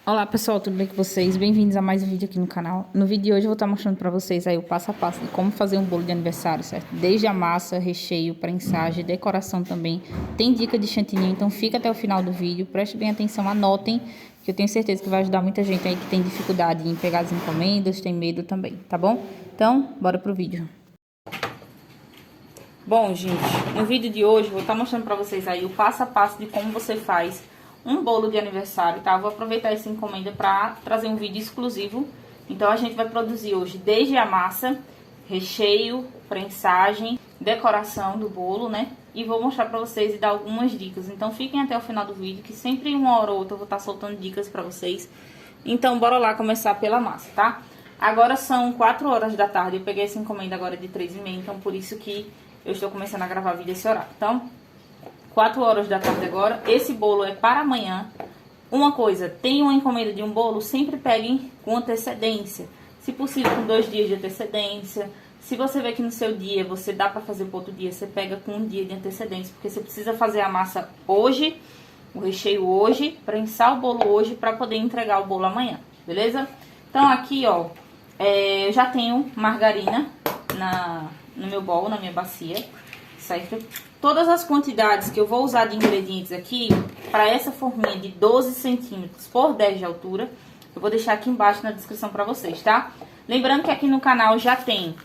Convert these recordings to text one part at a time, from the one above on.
Olá pessoal, tudo bem com vocês? Bem-vindos a mais um vídeo aqui no canal. No vídeo de hoje eu vou estar mostrando para vocês aí o passo a passo de como fazer um bolo de aniversário, certo? Desde a massa, recheio, prensagem, decoração também. Tem dica de chantilly, então fica até o final do vídeo. Preste bem atenção, anotem, que eu tenho certeza que vai ajudar muita gente aí que tem dificuldade em pegar as encomendas, tem medo também, tá bom? Então, bora pro vídeo. Bom, gente, no vídeo de hoje eu vou estar mostrando para vocês aí o passo a passo de como você faz um bolo de aniversário, tá? Eu vou aproveitar essa encomenda para trazer um vídeo exclusivo. Então, a gente vai produzir hoje desde a massa, recheio, prensagem, decoração do bolo, né? E vou mostrar para vocês e dar algumas dicas. Então, fiquem até o final do vídeo, que sempre uma hora ou outra eu vou estar soltando dicas para vocês. Então, bora lá começar pela massa, tá? Agora são 4 horas da tarde, eu peguei essa encomenda agora de 3h30, então por isso que eu estou começando a gravar vídeo esse horário. Então, 4 horas da tarde agora, esse bolo é para amanhã. Uma coisa, tem uma encomenda de um bolo, sempre peguem com antecedência. Se possível, com 2 dias de antecedência. Se você vê que no seu dia você dá para fazer para outro dia, você pega com 1 dia de antecedência. Porque você precisa fazer a massa hoje, o recheio hoje, prensar o bolo hoje para poder entregar o bolo amanhã, beleza? Então aqui, ó, eu já tenho margarina no meu bowl, na minha bacia, certo? Todas as quantidades que eu vou usar de ingredientes aqui, para essa forminha de 12 centímetros por 10 de altura, eu vou deixar aqui embaixo na descrição para vocês, tá? Lembrando que aqui no canal já tem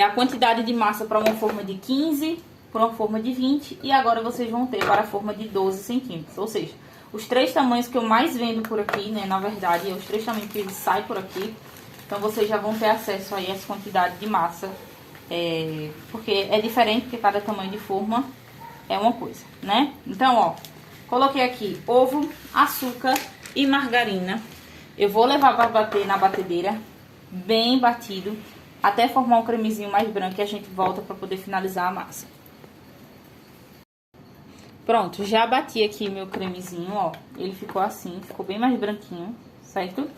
a quantidade de massa para uma forma de 15, para uma forma de 20, e agora vocês vão ter para a forma de 12 centímetros. Ou seja, os 3 tamanhos que eu mais vendo por aqui, né, na verdade, os 3 tamanhos que saem por aqui. Então, vocês já vão ter acesso aí a essa quantidade de massa. Porque é diferente, porque cada tamanho de forma é uma coisa, né? Então, ó, coloquei aqui ovo, açúcar e margarina. Eu vou levar para bater na batedeira, bem batido, até formar um cremezinho mais branco e a gente volta para poder finalizar a massa. Pronto, já bati aqui meu cremezinho, ó. Ele ficou assim, ficou bem mais branquinho, certo?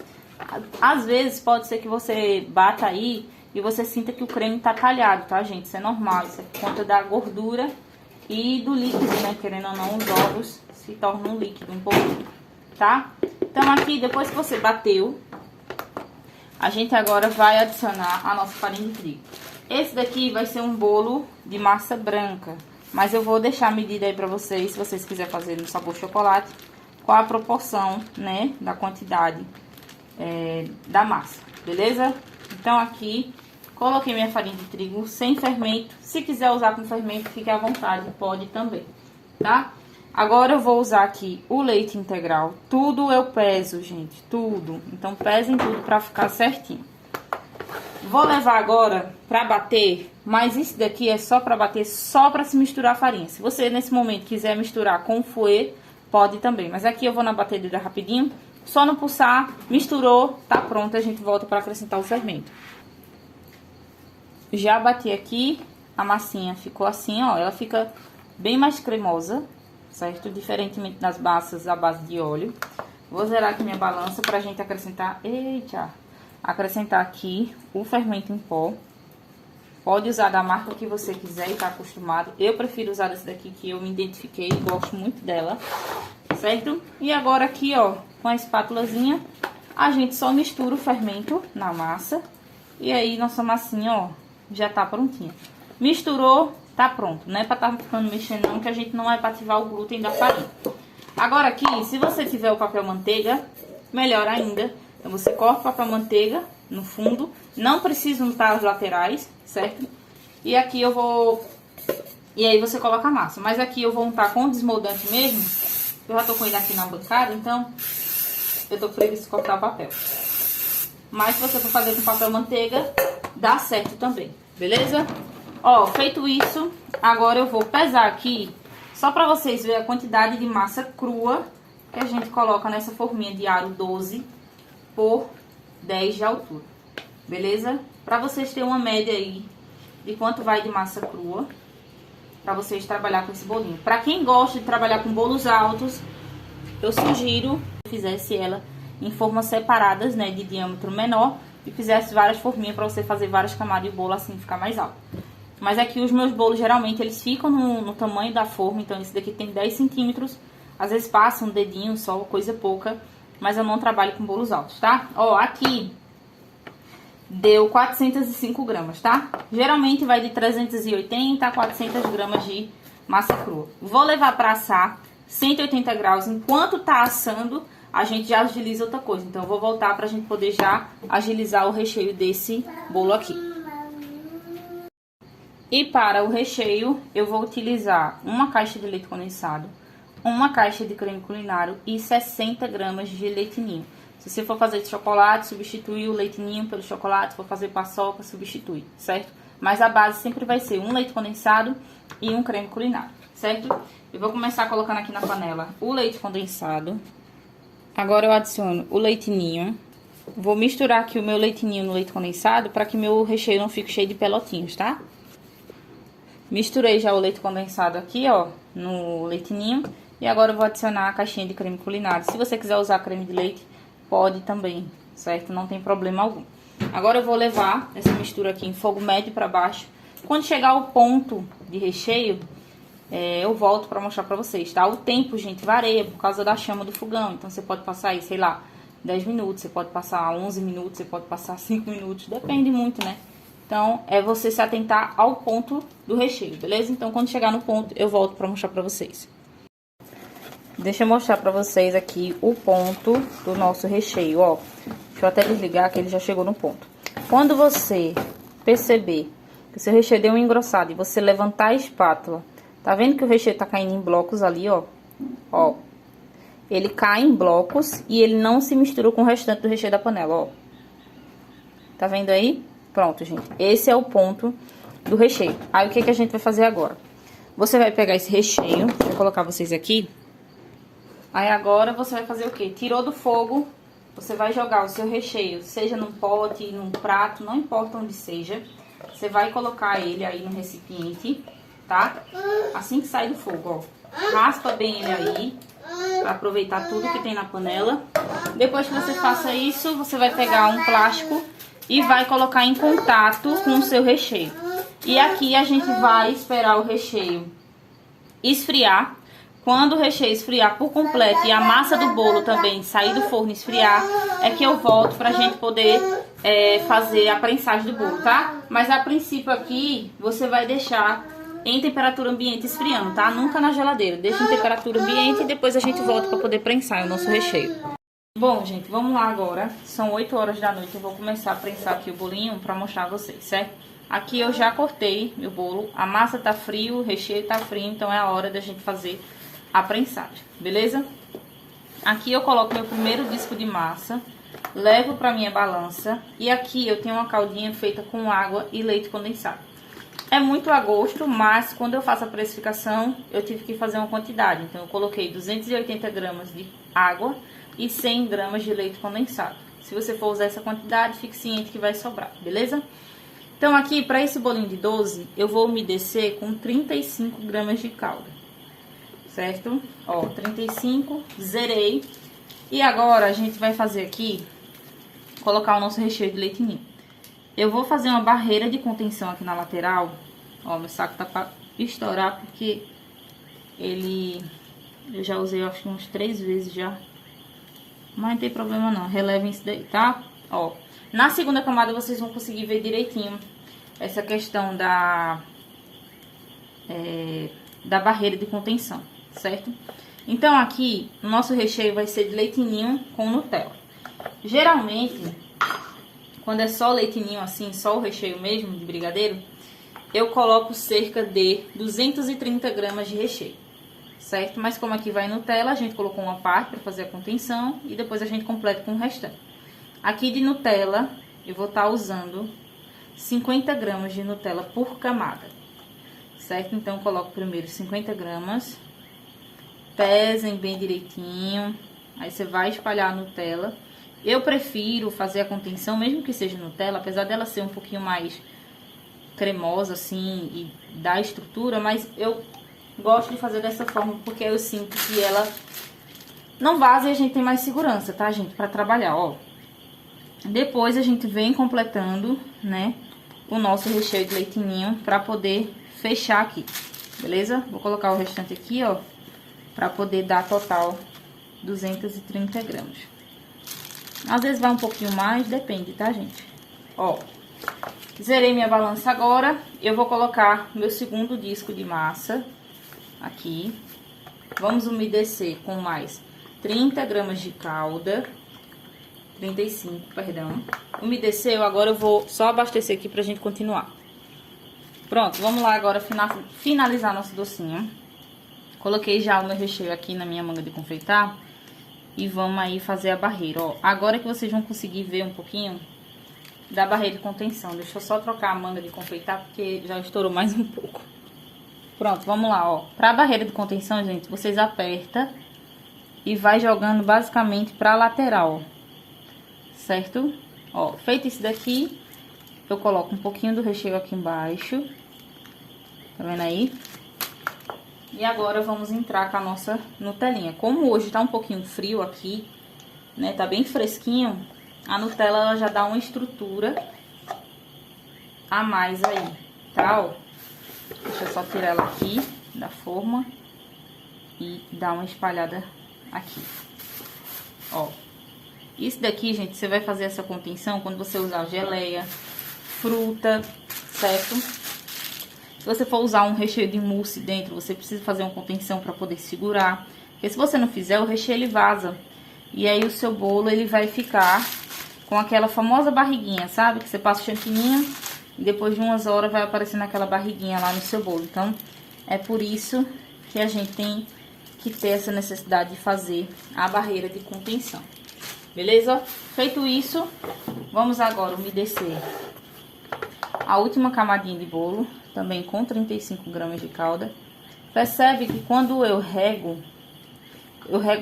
Às vezes pode ser que você bata aí e você sinta que o creme tá talhado, tá, gente? Isso é normal, isso é por conta da gordura e do líquido, né? Querendo ou não, os ovos se tornam líquido um pouquinho, tá? Então aqui, depois que você bateu, a gente agora vai adicionar a nossa farinha de trigo. Esse daqui vai ser um bolo de massa branca, mas eu vou deixar a medida aí pra vocês, se vocês quiserem fazer no sabor chocolate, qual a proporção, né, da quantidade da massa, beleza? Então aqui, coloquei minha farinha de trigo sem fermento. Se quiser usar com fermento, fique à vontade, pode também, tá? Agora eu vou usar aqui o leite integral. Tudo eu peso, gente, tudo. Então pesem tudo pra ficar certinho. Vou levar agora pra bater, mas isso daqui é só pra bater, só pra se misturar a farinha. Se você nesse momento quiser misturar com fouet, pode também. Mas aqui eu vou na batedeira rapidinho. Só não pulsar, misturou, tá pronto, a gente volta para acrescentar o fermento. Já bati aqui, a massinha ficou assim, ó, ela fica bem mais cremosa, certo? Diferentemente das massas à base de óleo. Vou zerar aqui minha balança pra gente acrescentar, acrescentar aqui o fermento em pó. Pode usar da marca que você quiser e tá acostumado. Eu prefiro usar esse daqui que eu me identifiquei, gosto muito dela, certo? E agora aqui, ó, com a espátulazinha, a gente só mistura o fermento na massa. E aí, nossa massinha, ó, já tá prontinha. Misturou, tá pronto. Não é pra tá ficando mexendo não, que a gente não vai pra ativar o glúten da farinha. Agora aqui, se você tiver o papel manteiga, melhor ainda. Então, você corta o papel manteiga no fundo. Não precisa untar as laterais, certo? E aqui eu vou... E aí você coloca a massa. Mas aqui eu vou untar com o desmoldante mesmo. Eu já tô com ele aqui na bancada, então eu tô previsto de cortar o papel. Mas se você for fazer com papel manteiga, dá certo também, beleza? Ó, feito isso, agora eu vou pesar aqui, só pra vocês verem a quantidade de massa crua que a gente coloca nessa forminha de aro 12 por 10 de altura, beleza? Pra vocês terem uma média aí de quanto vai de massa crua, pra vocês trabalhar com esse bolinho. Pra quem gosta de trabalhar com bolos altos, eu sugiro que fizesse ela em formas separadas, né, de diâmetro menor, e fizesse várias forminhas pra você fazer várias camadas de bolo assim, ficar mais alto. Mas aqui os meus bolos, geralmente, eles ficam no tamanho da forma, então esse daqui tem 10 centímetros, Às vezes passa um dedinho só, coisa pouca, mas eu não trabalho com bolos altos, tá? Ó, aqui deu 405 gramas, tá? Geralmente vai de 380 a 400 gramas de massa crua. Vou levar pra assar 180 graus. Enquanto tá assando, a gente já agiliza outra coisa. Então, eu vou voltar pra gente poder já agilizar o recheio desse bolo aqui. E para o recheio, eu vou utilizar uma caixa de leite condensado, uma caixa de creme culinário e 60 gramas de leite ninho. Se você for fazer de chocolate, substitui o leite ninho pelo chocolate. Se for fazer paçoca, substitui, certo? Mas a base sempre vai ser um leite condensado e um creme culinário, certo? Eu vou começar colocando aqui na panela o leite condensado. Agora eu adiciono o leite ninho. Vou misturar aqui o meu leite ninho no leite condensado para que meu recheio não fique cheio de pelotinhos, tá? Misturei já o leite condensado aqui, ó, no leite ninho. E agora eu vou adicionar a caixinha de creme culinário. Se você quiser usar creme de leite, pode também, certo? Não tem problema algum. Agora eu vou levar essa mistura aqui em fogo médio para baixo. Quando chegar ao ponto de recheio, eu volto para mostrar para vocês, tá? O tempo, gente, varia por causa da chama do fogão. Então, você pode passar aí, sei lá, 10 minutos. Você pode passar 11 minutos, você pode passar 5 minutos. Depende muito, né? Então, é você se atentar ao ponto do recheio, beleza? Então, quando chegar no ponto, eu volto para mostrar para vocês. Deixa eu mostrar pra vocês aqui o ponto do nosso recheio, ó. Deixa eu até desligar que ele já chegou no ponto. Quando você perceber que o seu recheio deu uma engrossada e você levantar a espátula, tá vendo que o recheio tá caindo em blocos ali, ó? Ó. Ele cai em blocos e ele não se mistura com o restante do recheio da panela, ó. Tá vendo aí? Pronto, gente. Esse é o ponto do recheio. Aí, o que que a gente vai fazer agora? Você vai pegar esse recheio, deixa eu colocar vocês aqui. Aí agora você vai fazer o quê? Tirou do fogo, você vai jogar o seu recheio, seja num pote, num prato, não importa onde seja. Você vai colocar ele aí no recipiente, tá? Assim que sai do fogo, ó. Raspa bem ele aí, pra aproveitar tudo que tem na panela. Depois que você faça isso, você vai pegar um plástico e vai colocar em contato com o seu recheio. E aqui a gente vai esperar o recheio esfriar. Quando o recheio esfriar por completo e a massa do bolo também sair do forno e esfriar, é que eu volto pra gente poder fazer a prensagem do bolo, tá? Mas a princípio aqui, você vai deixar em temperatura ambiente esfriando, tá? Nunca na geladeira. Deixa em temperatura ambiente e depois a gente volta pra poder prensar o nosso recheio. Bom, gente, vamos lá agora. São 8 horas da noite, eu vou começar a prensar aqui o bolinho pra mostrar a vocês, certo? Aqui eu já cortei meu bolo, a massa tá fria, o recheio tá frio, então é a hora da gente fazer a prensagem, beleza? Aqui eu coloco meu primeiro disco de massa, levo pra minha balança e aqui eu tenho uma caldinha feita com água e leite condensado. É muito a gosto, mas quando eu faço a precificação, eu tive que fazer uma quantidade. Então, eu coloquei 280 gramas de água e 100 gramas de leite condensado. Se você for usar essa quantidade, fique ciente que vai sobrar, beleza? Então, aqui, para esse bolinho de 12, eu vou umedecer com 35 gramas de calda, certo? Ó, 35, zerei. E agora, a gente vai fazer aqui, colocar o nosso recheio de leite ninho. Eu vou fazer uma barreira de contenção aqui na lateral. Ó, meu saco tá pra estourar porque eu já usei, acho que umas 3 vezes já. Mas não tem problema não, relevem isso daí, tá? Ó, na segunda camada vocês vão conseguir ver direitinho essa questão da barreira de contenção, certo? Então aqui, o nosso recheio vai ser de leite ninho com Nutella. Geralmente, quando é só leite ninho assim, só o recheio mesmo de brigadeiro, eu coloco cerca de 230 gramas de recheio, certo? Mas como aqui vai Nutella, a gente colocou uma parte para fazer a contenção e depois a gente completa com o restante. Aqui de Nutella, eu vou estar usando 50 gramas de Nutella por camada, certo? Então, eu coloco primeiro 50 gramas, pesem bem direitinho, aí você vai espalhar a Nutella. Eu prefiro fazer a contenção, mesmo que seja Nutella, apesar dela ser um pouquinho mais cremosa, assim, e dar estrutura, mas eu gosto de fazer dessa forma, porque eu sinto que ela não vaza e a gente tem mais segurança, tá, gente, pra trabalhar, ó. Depois a gente vem completando, né, o nosso recheio de leite ninho pra poder fechar aqui, beleza? Vou colocar o restante aqui, ó, para poder dar total 230 gramas. Às vezes vai um pouquinho mais, depende, tá, gente? Ó, zerei minha balança agora. Eu vou colocar meu segundo disco de massa aqui. Vamos umedecer com mais 30 gramas de calda. 35, perdão. Umedeceu, agora eu vou só abastecer aqui pra gente continuar. Pronto, vamos lá agora finalizar nosso docinho. Coloquei já o meu recheio aqui na minha manga de confeitar. E vamos aí fazer a barreira, ó. Agora que vocês vão conseguir ver um pouquinho da barreira de contenção. Deixa eu só trocar a manga de confeitar, porque já estourou mais um pouco. Pronto, vamos lá, ó. Pra barreira de contenção, gente, vocês apertam e vai jogando basicamente pra lateral, certo? Ó, feito isso daqui, eu coloco um pouquinho do recheio aqui embaixo. Tá vendo aí? E agora vamos entrar com a nossa Nutelinha. Como hoje tá um pouquinho frio aqui, né? Tá bem fresquinho. A Nutella ela já dá uma estrutura a mais aí, tá? Ó, deixa eu só tirar ela aqui da forma e dar uma espalhada aqui. Ó, isso daqui, gente, você vai fazer essa contenção quando você usar geleia, fruta, certo? Se você for usar um recheio de mousse dentro, você precisa fazer uma contenção para poder segurar. Porque se você não fizer, o recheio ele vaza. E aí o seu bolo ele vai ficar com aquela famosa barriguinha, sabe? Que você passa o chantininho e depois de umas horas vai aparecendo aquela barriguinha lá no seu bolo. Então, é por isso que a gente tem que ter essa necessidade de fazer a barreira de contenção. Beleza? Feito isso, vamos agora umedecer a última camadinha de bolo, também com 35 gramas de calda. Percebe que quando eu rego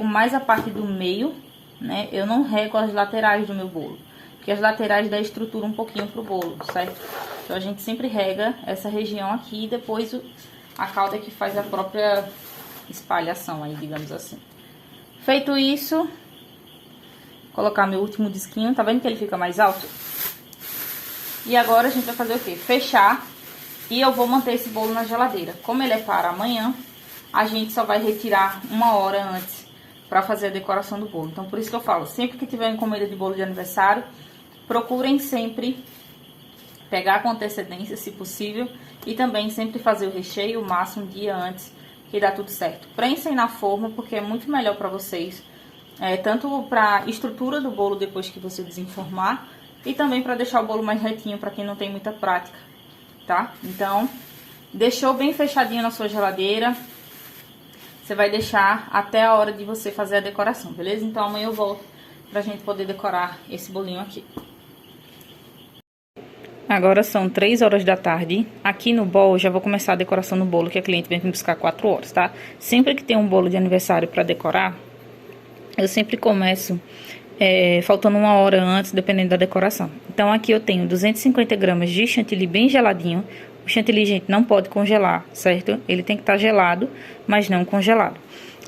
mais a parte do meio, né? Eu não rego as laterais do meu bolo, porque as laterais dão estrutura um pouquinho pro bolo, certo? Então a gente sempre rega essa região aqui e depois a calda que faz a própria espalhação aí, digamos assim. Feito isso, colocar meu último disquinho, tá vendo que ele fica mais alto? E agora a gente vai fazer o quê? Fechar. E eu vou manter esse bolo na geladeira. Como ele é para amanhã, a gente só vai retirar 1 hora antes para fazer a decoração do bolo. Então, por isso que eu falo, sempre que tiver encomenda de bolo de aniversário, procurem sempre pegar com antecedência, se possível, e também sempre fazer o recheio o máximo um dia antes, que dá tudo certo. Prensem na forma, porque é muito melhor para vocês, tanto para a estrutura do bolo depois que você desenformar, e também para deixar o bolo mais retinho para quem não tem muita prática, tá? Então, deixou bem fechadinho na sua geladeira, você vai deixar até a hora de você fazer a decoração, beleza? Então, amanhã eu volto pra gente poder decorar esse bolinho aqui. Agora são 3 horas da tarde. Aqui no bol, já vou começar a decoração no bolo, que a cliente vem me buscar 4 horas, tá? Sempre que tem um bolo de aniversário pra decorar, eu sempre começo faltando 1 hora antes, dependendo da decoração. Então, aqui eu tenho 250 gramas de chantilly bem geladinho. O chantilly, gente, não pode congelar, certo? Ele tem que estar gelado, mas não congelado.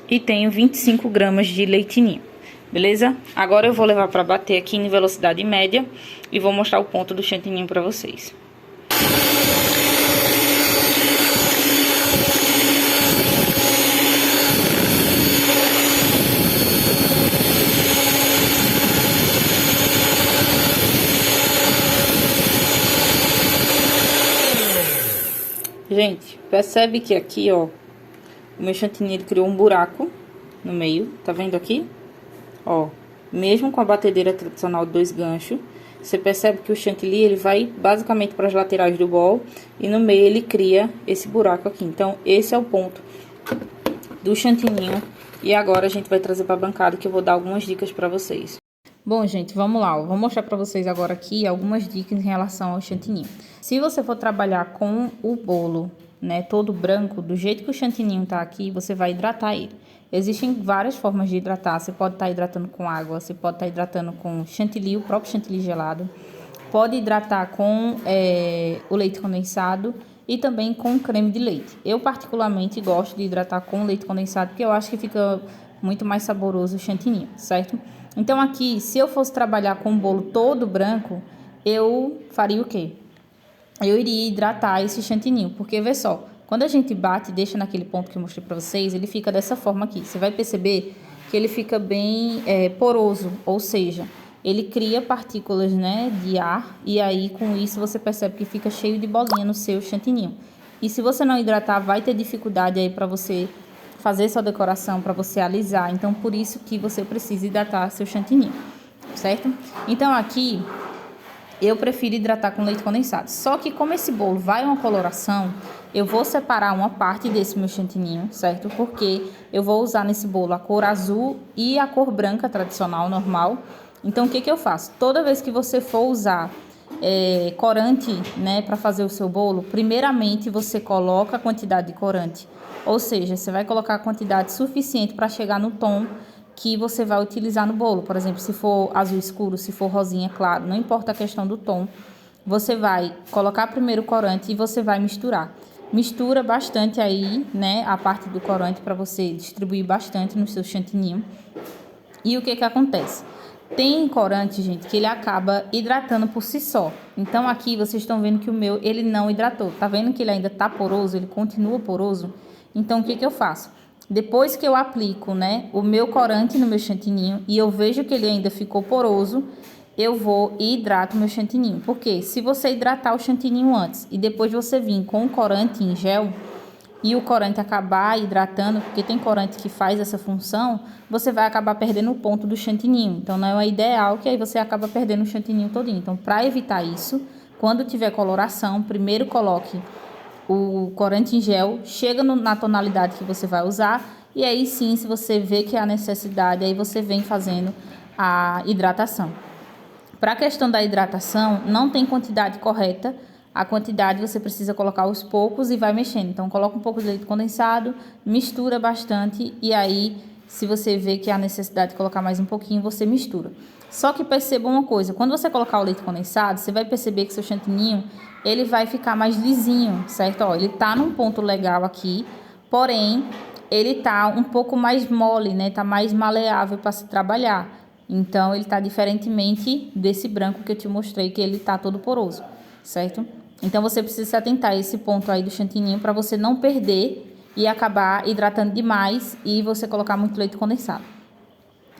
E tenho 25 gramas de leite ninho, beleza? Agora eu vou levar para bater aqui em velocidade média e vou mostrar o ponto do chantilly para vocês. Gente, percebe que aqui, ó, o meu chantilly ele criou um buraco no meio, tá vendo aqui? Ó, mesmo com a batedeira tradicional de 2 ganchos, você percebe que o chantilly ele vai basicamente para as laterais do bol e no meio ele cria esse buraco aqui. Então, esse é o ponto do chantilly. E agora a gente vai trazer para a bancada que eu vou dar algumas dicas para vocês. Bom, gente, vamos lá. Eu vou mostrar para vocês agora aqui algumas dicas em relação ao chantilly. Se você for trabalhar com o bolo, né, todo branco, do jeito que o chantilly tá aqui, você vai hidratar ele. Existem várias formas de hidratar. Você pode estar hidratando com água, você pode estar hidratando com chantilly, o próprio chantilly gelado. Pode hidratar com o leite condensado e também com creme de leite. Eu particularmente gosto de hidratar com leite condensado, porque eu acho que fica muito mais saboroso o chantilly, certo? Então aqui, se eu fosse trabalhar com o bolo todo branco, eu faria o quê? Eu iria hidratar esse chantilly, porque vê só, Quando a gente bate e deixa naquele ponto que eu mostrei para vocês, ele fica dessa forma aqui. Você vai perceber que ele fica bem poroso, ou seja, ele cria partículas, né, de ar, e aí com isso você percebe que fica cheio de bolinha no seu chantininho. E se você não hidratar, vai ter dificuldade aí para você fazer sua decoração, para você alisar. Então, por isso que você precisa hidratar seu chantininho, certo? Então, aqui eu prefiro hidratar com leite condensado. Só que como esse bolo vai uma coloração, eu vou separar uma parte desse meu chantininho, certo? Porque eu vou usar nesse bolo a cor azul e a cor branca tradicional, normal. Então, o que que eu faço? Toda vez que você for usar corante, né, para fazer o seu bolo, primeiramente você coloca a quantidade de corante. Ou seja, você vai colocar a quantidade suficiente para chegar no tom que você vai utilizar no bolo. Por exemplo, se for azul escuro, se for rosinha claro, não importa a questão do tom. Você vai colocar primeiro o corante e você vai misturar. Mistura bastante aí, né, a parte do corante para você distribuir bastante no seu chantininho. E o que que acontece? Tem corante, gente, que ele acaba hidratando por si só. Então, aqui vocês estão vendo que o meu, ele não hidratou. Tá vendo que ele ainda tá poroso? Ele continua poroso? Então, o que que eu faço? Depois que eu aplico, né, o meu corante no meu chantininho e eu vejo que ele ainda ficou poroso, eu vou e hidrato o meu chantininho. Porque se você hidratar o chantininho antes e depois você vir com o corante em gel e o corante acabar hidratando, porque tem corante que faz essa função, você vai acabar perdendo o ponto do chantininho. Então, não é ideal, que aí você acaba perdendo o chantininho todinho. Então, para evitar isso, quando tiver coloração, primeiro coloque o corante em gel, chega na tonalidade que você vai usar, e aí sim, se você vê que há necessidade, aí você vem fazendo a hidratação. Para a questão da hidratação, não tem quantidade correta. A quantidade você precisa colocar aos poucos e vai mexendo. Então, coloca um pouco de leite condensado, mistura bastante e aí, se você vê que há necessidade de colocar mais um pouquinho, você mistura. Só que perceba uma coisa, quando você colocar o leite condensado, você vai perceber que seu chantininho, ele vai ficar mais lisinho, certo? Ó, ele tá num ponto legal aqui, porém, ele tá um pouco mais mole, né? Tá mais maleável para se trabalhar. Então, ele tá diferentemente desse branco que eu te mostrei, que ele tá todo poroso, certo? Então, você precisa se atentar a esse ponto aí do chantininho para você não perder e acabar hidratando demais e você colocar muito leite condensado.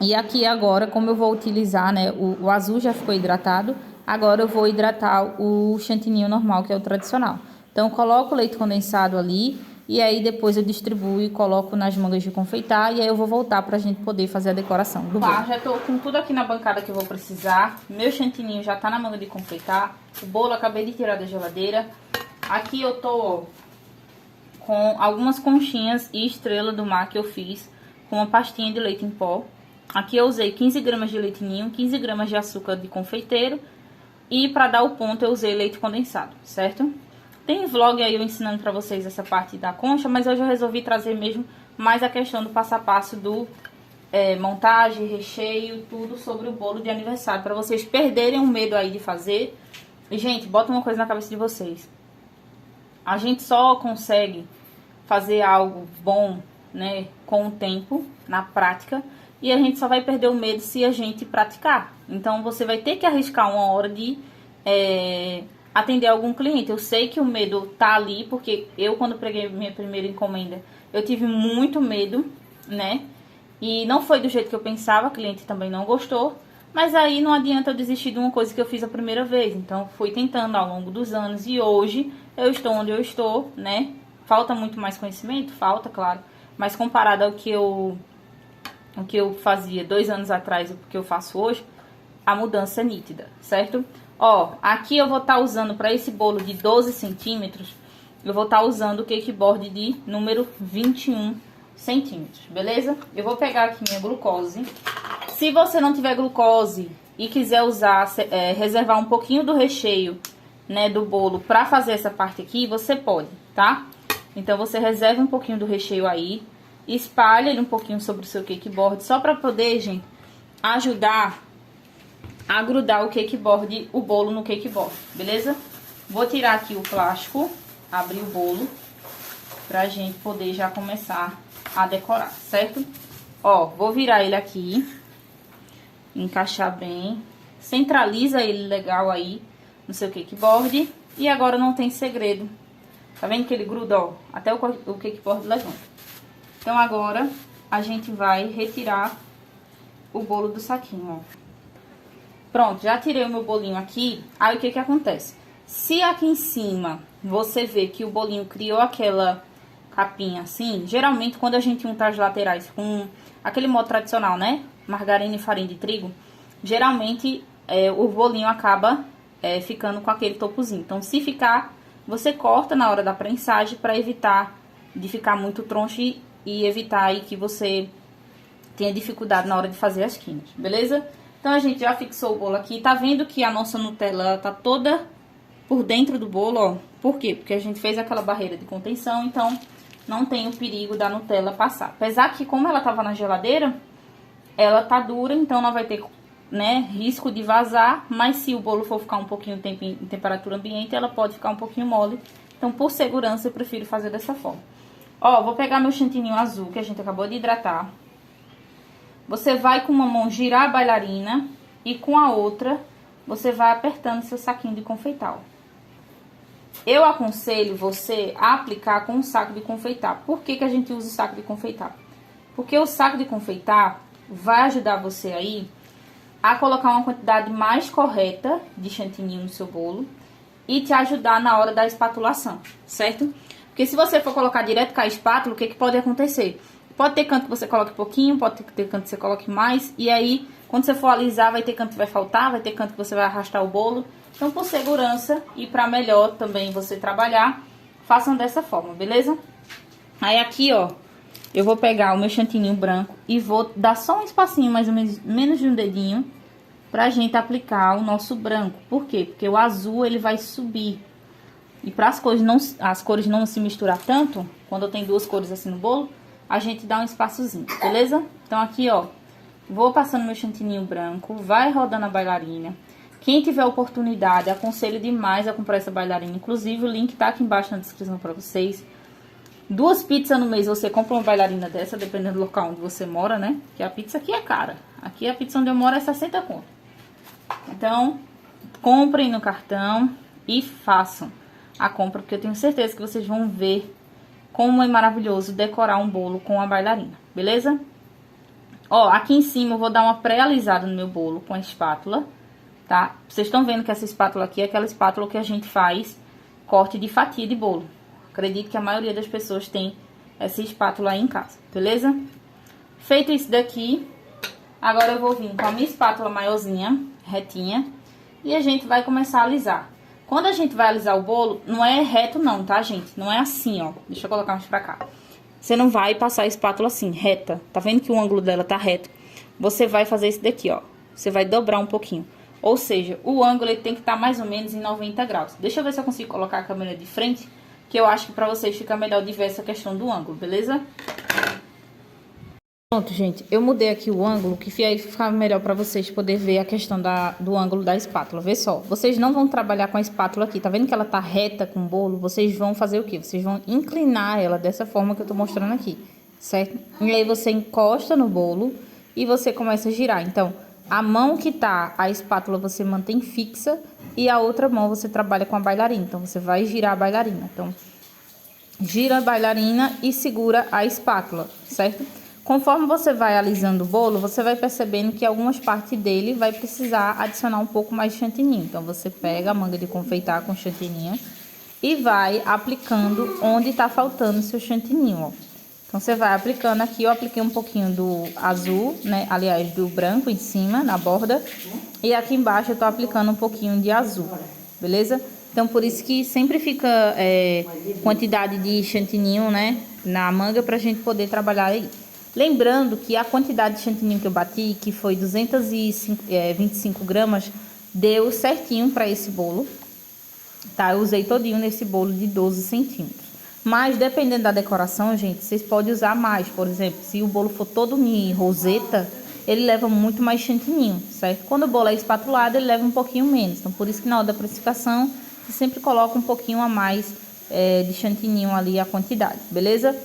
E aqui agora, como eu vou utilizar, né, o azul já ficou hidratado, agora eu vou hidratar o chantininho normal, que é o tradicional. Então, eu coloco o leite condensado ali e aí depois eu distribuo e coloco nas mangas de confeitar e aí eu vou voltar pra gente poder fazer a decoração do bolo. Já tô com tudo aqui na bancada que eu vou precisar. Meu chantininho já tá na manga de confeitar. O bolo eu acabei de tirar da geladeira. Aqui eu tô com algumas conchinhas e estrela do mar que eu fiz com uma pastinha de leite em pó. Aqui eu usei 15 gramas de leite ninho, 15 gramas de açúcar de confeiteiro e para dar o ponto eu usei leite condensado, certo? Tem vlog aí eu ensinando pra vocês essa parte da concha, mas hoje eu resolvi trazer mesmo mais a questão do passo a passo do montagem, recheio, tudo sobre o bolo de aniversário, pra vocês perderem o medo aí de fazer. E, gente, bota uma coisa na cabeça de vocês. A gente só consegue fazer algo bom, né, com o tempo, na prática, e a gente só vai perder o medo se a gente praticar. Então, você vai ter que arriscar uma hora de atender algum cliente. Eu sei que o medo tá ali, porque eu, quando peguei minha primeira encomenda, eu tive muito medo, né? E não foi do jeito que eu pensava, o cliente também não gostou. Mas aí não adianta eu desistir de uma coisa que eu fiz a primeira vez. Então, fui tentando ao longo dos anos e hoje eu estou onde eu estou, né? Falta muito mais conhecimento? Falta, claro. Mas comparado ao que eu fazia 2 anos atrás e o que eu faço hoje, a mudança é nítida, certo? Ó, aqui eu vou estar usando para esse bolo de 12 centímetros, eu vou estar usando o cake board de número 21 centímetros, beleza? Eu vou pegar aqui minha glucose. Se você não tiver glucose e quiser usar, reservar um pouquinho do recheio, né, do bolo para fazer essa parte aqui, você pode, tá? Então, você reserva um pouquinho do recheio aí, espalha ele um pouquinho sobre o seu cake board, só para poder, gente, ajudar a grudar o bolo no cake board, beleza? Vou tirar aqui o plástico, abrir o bolo, pra gente poder já começar a decorar, certo? Ó, vou virar ele aqui, encaixar bem, centraliza ele legal aí no seu cake board. E agora não tem segredo, Tá vendo que ele gruda, ó, até o cakeboard levanta. Então agora a gente vai retirar o bolo do saquinho, ó. Pronto, já tirei o meu bolinho aqui. Aí o que que acontece? Se aqui em cima você vê que o bolinho criou aquela capinha assim, geralmente quando a gente unta as laterais com aquele modo tradicional, né? Margarina e farinha de trigo, geralmente o bolinho acaba ficando com aquele topozinho. Então, se ficar, você corta na hora da prensagem para evitar de ficar muito troncho e evitar aí que você tenha dificuldade na hora de fazer as quinas, beleza? Então, a gente já fixou o bolo aqui. Tá vendo que a nossa Nutella tá toda por dentro do bolo, ó. Por quê? Porque a gente fez aquela barreira de contenção, então não tem o perigo da Nutella passar. Apesar que, como ela tava na geladeira, ela tá dura, então não vai ter, né, risco de vazar. Mas se o bolo for ficar um pouquinho de tempo em temperatura ambiente, ela pode ficar um pouquinho mole. Então, por segurança, eu prefiro fazer dessa forma. Ó, vou pegar meu chantininho azul, que a gente acabou de hidratar. Você vai com uma mão girar a bailarina e com a outra você vai apertando seu saquinho de confeitar. Eu aconselho você a aplicar com um saco de confeitar. Por que que a gente usa o saco de confeitar? Porque o saco de confeitar vai ajudar você aí a colocar uma quantidade mais correta de chantininho no seu bolo e te ajudar na hora da espatulação, certo? Porque se você for colocar direto com a espátula, o que que pode acontecer? Pode ter canto que você coloque pouquinho, pode ter canto que você coloque mais. E aí, quando você for alisar, vai ter canto que vai faltar, vai ter canto que você vai arrastar o bolo. Então, por segurança e para melhor também você trabalhar, façam dessa forma, beleza? Aí aqui, ó, eu vou pegar o meu chantininho branco e vou dar só um espacinho, mais ou menos de um dedinho, pra gente aplicar o nosso branco. Por quê? Porque o azul, ele vai subir. E para as cores não se misturar tanto, quando eu tenho duas cores assim no bolo, a gente dá um espaçozinho, beleza? Então aqui, ó, vou passando meu chantininho branco, vai rodando a bailarina. Quem tiver oportunidade, aconselho demais a comprar essa bailarina. Inclusive, o link tá aqui embaixo na descrição pra vocês. 2 pizzas no mês você compra uma bailarina dessa, dependendo do local onde você mora, né? Que a pizza aqui é cara. Aqui a pizza onde eu moro é 60 conto. Então, comprem no cartão e façam a compra, porque eu tenho certeza que vocês vão ver como é maravilhoso decorar um bolo com a bailarina, beleza? Ó, aqui em cima eu vou dar uma pré-alisada no meu bolo com a espátula, tá? Vocês estão vendo que essa espátula aqui é aquela espátula que a gente faz corte de fatia de bolo. Acredito que a maioria das pessoas tem essa espátula aí em casa, beleza? Feito isso daqui, agora eu vou vir com a minha espátula maiorzinha, retinha, e a gente vai começar a alisar. Quando a gente vai alisar o bolo, não é reto não, tá, gente? Não é assim, ó. Deixa eu colocar mais pra cá. Você não vai passar a espátula assim, reta. Tá vendo que o ângulo dela tá reto? Você vai fazer isso daqui, ó. Você vai dobrar um pouquinho. Ou seja, o ângulo ele tem que estar mais ou menos em 90 graus. Deixa eu ver se eu consigo colocar a câmera de frente, que eu acho que pra vocês fica melhor de ver essa questão do ângulo, beleza? Pronto, gente, eu mudei aqui o ângulo, que aí fica melhor para vocês poderem ver a questão do ângulo da espátula. Vê só, vocês não vão trabalhar com a espátula aqui, tá vendo que ela tá reta com o bolo? Vocês vão fazer o quê? Vocês vão inclinar ela dessa forma que eu tô mostrando aqui, certo? E aí você encosta no bolo e você começa a girar. Então, a mão que tá a espátula você mantém fixa e a outra mão você trabalha com a bailarina. Então, você vai girar a bailarina. Então, gira a bailarina e segura a espátula, certo? Conforme você vai alisando o bolo, você vai percebendo que algumas partes dele vai precisar adicionar um pouco mais de chantininho. Então, você pega a manga de confeitar com chantininho e vai aplicando onde tá faltando o seu chantininho, ó. Então, você vai aplicando aqui, eu apliquei um pouquinho do azul, né? Aliás, do branco em cima, na borda. E aqui embaixo eu tô aplicando um pouquinho de azul, beleza? Então, por isso que sempre fica quantidade de chantininho, né? Na manga pra gente poder trabalhar aí. Lembrando que a quantidade de chantininho que eu bati, que foi 225 gramas, deu certinho para esse bolo, tá? Eu usei todinho nesse bolo de 12 centímetros. Mas, dependendo da decoração, gente, vocês podem usar mais. Por exemplo, se o bolo for todo em roseta, ele leva muito mais chantininho, certo? Quando o bolo é espatulado, ele leva um pouquinho menos. Então, por isso que na hora da precificação, você sempre coloca um pouquinho a mais de chantininho ali, a quantidade, beleza?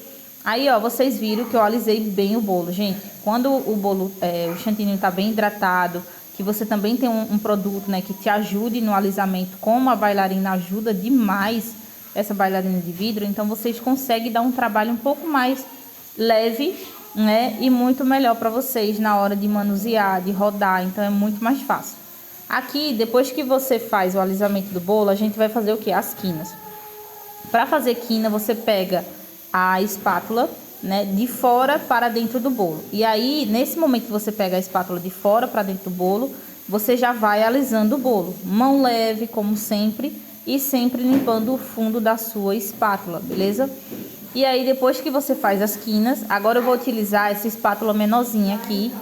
Aí, ó, vocês viram que eu alisei bem o bolo, gente. Quando o bolo, o chantininho tá bem hidratado, que você também tem um produto, né, que te ajude no alisamento, como a bailarina ajuda demais, essa bailarina de vidro, então vocês conseguem dar um trabalho um pouco mais leve, né? E muito melhor para vocês na hora de manusear, de rodar, então é muito mais fácil. Aqui, depois que você faz o alisamento do bolo, a gente vai fazer o que? As quinas. Para fazer quina, você pega a espátula, né, de fora para dentro do bolo. E aí, nesse momento que você pega a espátula de fora para dentro do bolo, você já vai alisando o bolo. Mão leve, como sempre, e sempre limpando o fundo da sua espátula, beleza? E aí, depois que você faz as quinas, agora eu vou utilizar essa espátula menorzinha aqui,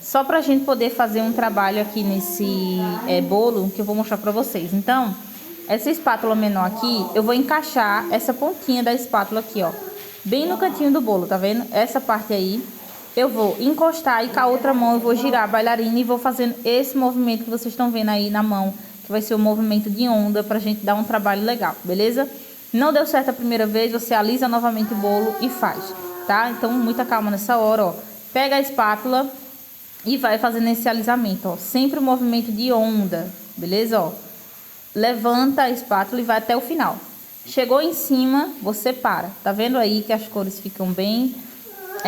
só pra gente poder fazer um trabalho aqui nesse bolo que eu vou mostrar pra vocês. Então, essa espátula menor aqui, eu vou encaixar essa pontinha da espátula aqui, ó, bem no cantinho do bolo, tá vendo? Essa parte aí, eu vou encostar e com a outra mão eu vou girar a bailarina e vou fazendo esse movimento que vocês estão vendo aí na mão, que vai ser o movimento de onda pra gente dar um trabalho legal, beleza? Não deu certo a primeira vez, você alisa novamente o bolo e faz, tá? Então, muita calma nessa hora, ó. Pega a espátula e vai fazendo esse alisamento, ó. Sempre o movimento de onda, beleza, ó? Levanta a espátula e vai até o final. Chegou em cima, você para. Tá vendo aí que as cores ficam bem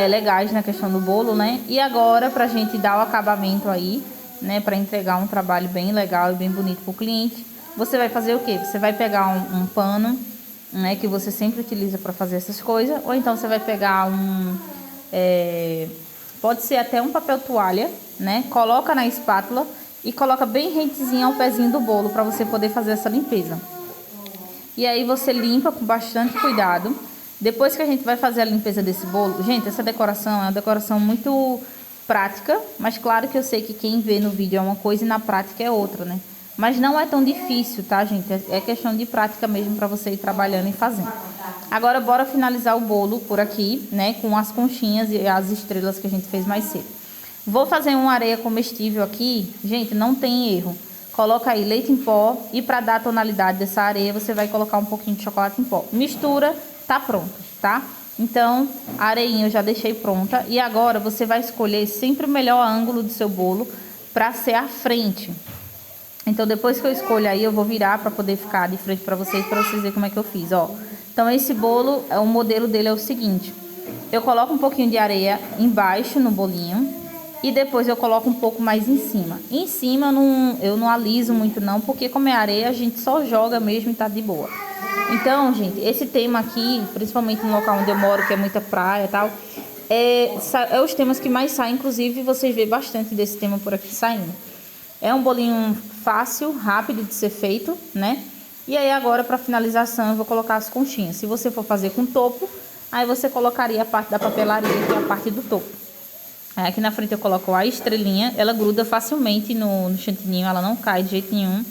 legais na questão do bolo, né? E agora, pra gente dar o acabamento aí, né? Pra entregar um trabalho bem legal e bem bonito pro cliente, você vai fazer o quê? Você vai pegar um pano, né? Que você sempre utiliza pra fazer essas coisas. Ou então você vai pegar pode ser até um papel toalha, né? Coloca na espátula e coloca bem rentezinho ao pezinho do bolo pra você poder fazer essa limpeza. E aí você limpa com bastante cuidado. Depois que a gente vai fazer a limpeza desse bolo, gente, essa decoração é uma decoração muito prática, mas claro que eu sei que quem vê no vídeo é uma coisa e na prática é outra, né? Mas não é tão difícil, tá, gente? É questão de prática mesmo pra você ir trabalhando e fazendo. Agora bora finalizar o bolo por aqui, né, com as conchinhas e as estrelas que a gente fez mais cedo. Vou fazer uma areia comestível aqui, gente, não tem erro. Coloca aí leite em pó e para dar a tonalidade dessa areia, você vai colocar um pouquinho de chocolate em pó. Mistura, tá pronto, tá? Então, a areinha eu já deixei pronta. E agora você vai escolher sempre o melhor ângulo do seu bolo para ser a frente. Então, depois que eu escolho aí, eu vou virar para poder ficar de frente para vocês verem como é que eu fiz, ó. Então, esse bolo, o modelo dele é o seguinte. Eu coloco um pouquinho de areia embaixo no bolinho. E depois eu coloco um pouco mais em cima. Em cima eu não aliso muito não, porque como é areia, a gente só joga mesmo e tá de boa. Então, gente, esse tema aqui, principalmente no local onde eu moro, que é muita praia e tal, é os temas que mais saem, inclusive vocês vê bastante desse tema por aqui saindo. É um bolinho fácil, rápido de ser feito, né? E aí agora, para finalização, eu vou colocar as conchinhas. Se você for fazer com topo, aí você colocaria a parte da papelaria, que é a parte do topo. Aqui na frente eu coloco a estrelinha, ela gruda facilmente no chantininho, ela não cai de jeito nenhum.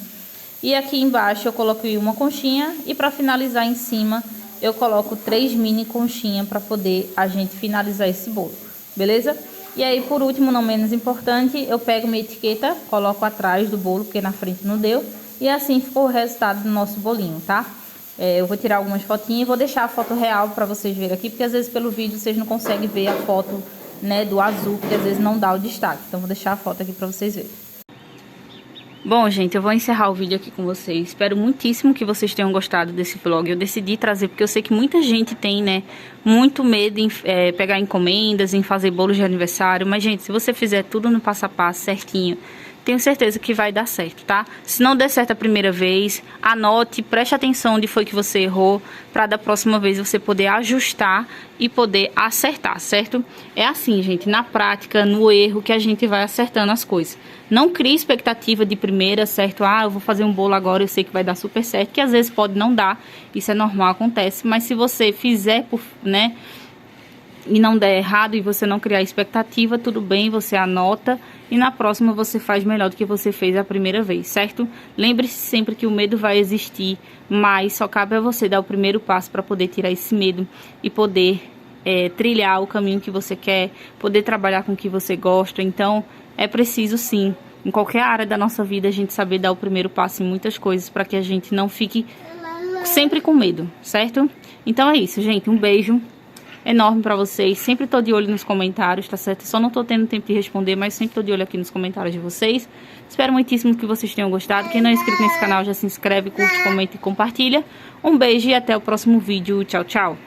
E aqui embaixo eu coloco uma conchinha e para finalizar em cima eu coloco 3 mini conchinhas para poder a gente finalizar esse bolo, beleza? E aí por último, não menos importante, eu pego minha etiqueta, coloco atrás do bolo, porque na frente não deu. E assim ficou o resultado do nosso bolinho, tá? Eu vou tirar algumas fotinhas e vou deixar a foto real para vocês verem aqui, porque às vezes pelo vídeo vocês não conseguem ver a foto, né, do azul, porque às vezes não dá o destaque. Então vou deixar a foto aqui pra vocês verem. Bom, gente, eu vou encerrar o vídeo aqui com vocês. Espero muitíssimo que vocês tenham gostado desse vlog. Eu decidi trazer porque eu sei que muita gente tem, né, muito medo em pegar encomendas, em fazer bolos de aniversário. Mas, gente, se você fizer tudo no passo a passo certinho, tenho certeza que vai dar certo, tá? Se não der certo a primeira vez, anote, preste atenção onde foi que você errou, para da próxima vez você poder ajustar e poder acertar, certo? É assim, gente, na prática, no erro, que a gente vai acertando as coisas. Não crie expectativa de primeira, certo? Ah, eu vou fazer um bolo agora, eu sei que vai dar super certo, que às vezes pode não dar, isso é normal, acontece. Mas se você fizer, né, e não der errado e você não criar expectativa, tudo bem, você anota e na próxima você faz melhor do que você fez a primeira vez, certo? Lembre-se sempre que o medo vai existir, mas só cabe a você dar o primeiro passo para poder tirar esse medo e poder trilhar o caminho que você quer, poder trabalhar com o que você gosta. Então, é preciso sim, em qualquer área da nossa vida, a gente saber dar o primeiro passo em muitas coisas para que a gente não fique sempre com medo, certo? Então é isso, gente, um beijo. enorme pra vocês. Sempre tô de olho nos comentários, tá certo? Só não tô tendo tempo de responder, mas sempre tô de olho aqui nos comentários de vocês. Espero muitíssimo que vocês tenham gostado. Quem não é inscrito nesse canal já se inscreve, curte, comenta e compartilha. Um beijo e até o próximo vídeo. Tchau, tchau.